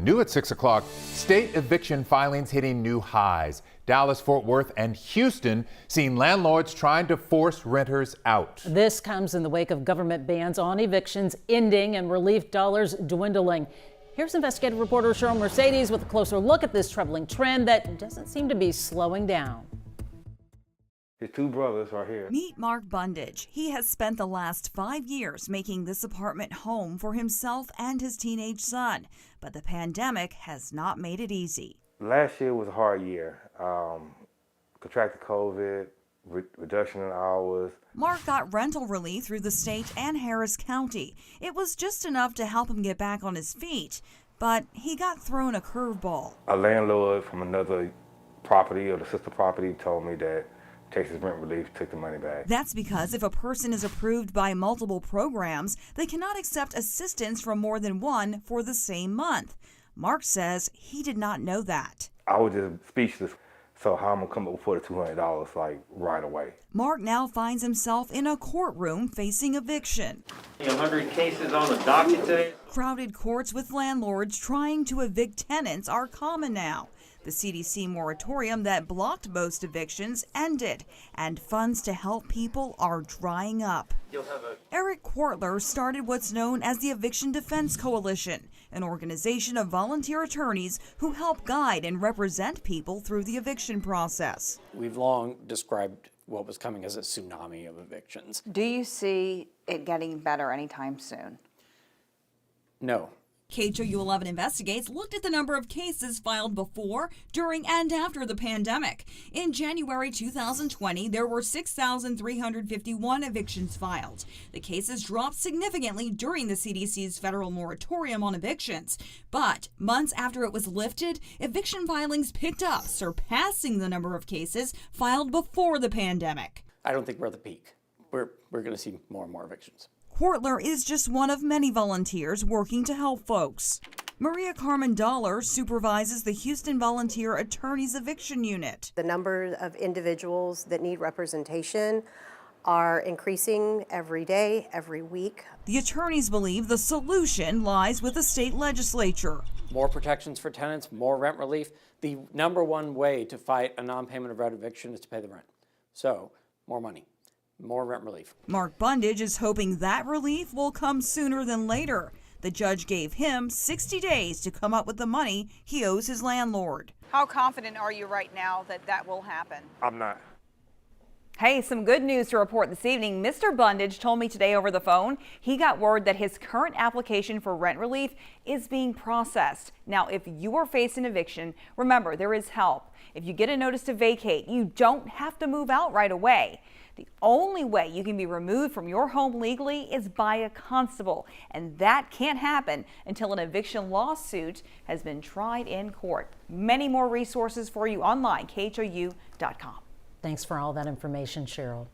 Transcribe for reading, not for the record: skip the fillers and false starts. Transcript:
New at 6 o'clock, state eviction filings hitting new highs. Dallas, Fort Worth, and Houston seeing landlords trying to force renters out. This comes in the wake of government bans on evictions ending and relief dollars dwindling. Here's investigative reporter Cheryl Mercedes with a closer look at this troubling trend that doesn't seem to be slowing down. His two brothers are here. Meet Mark Bundage. He has spent the last 5 years making this apartment home for himself and his teenage son. But the pandemic has not made it easy. Last year was a hard year. Contracted COVID, reduction in hours. Mark got rental relief through the state and Harris County. It was just enough to help him get back on his feet. But he got thrown a curveball. A landlord from another property or the sister property told me that Texas rent relief took the money back. That's because if a person is approved by multiple programs, they cannot accept assistance from more than one for the same month. Mark says he did not know that. I was just speechless. So how am I gonna come up with the $200 like right away? Mark now finds himself in a courtroom facing eviction. 100 cases on the docket today. Crowded courts with landlords trying to evict tenants are common now. The CDC moratorium that blocked most evictions ended, and funds to help people are drying up. Eric Quartler started what's known as the Eviction Defense Coalition, an organization of volunteer attorneys who help guide and represent people through the eviction process. We've long described what was coming as a tsunami of evictions. Do you see it getting better anytime soon? No. KHOU 11 Investigates looked at the number of cases filed before, during, and after the pandemic. In January 2020, there were 6,351 evictions filed. The cases dropped significantly during the CDC's federal moratorium on evictions. But months after it was lifted, eviction filings picked up, surpassing the number of cases filed before the pandemic. I don't think we're at the peak. We're going to see more and more evictions. Quartler is just one of many volunteers working to help folks. Maria Carmen Dollar supervises the Houston Volunteer Attorneys Eviction Unit. The number of individuals that need representation are increasing every day, every week. The attorneys believe the solution lies with the state legislature. More protections for tenants, more rent relief. The number one way to fight a non-payment of rent eviction is to pay the rent. So, more money. More rent relief. Mark Bundage is hoping that relief will come sooner than later. The judge gave him 60 days to come up with the money he owes his landlord. How confident are you right now that that will happen? I'm not. Hey, some good news to report this evening. Mr. Bundage told me today over the phone he got word that his current application for rent relief is being processed. Now, if you are facing eviction, remember there is help. If you get a notice to vacate, you don't have to move out right away. The only way you can be removed from your home legally is by a constable, and that can't happen until an eviction lawsuit has been tried in court. Many more resources for you online, KHOU.com. Thanks for all that information, Cheryl.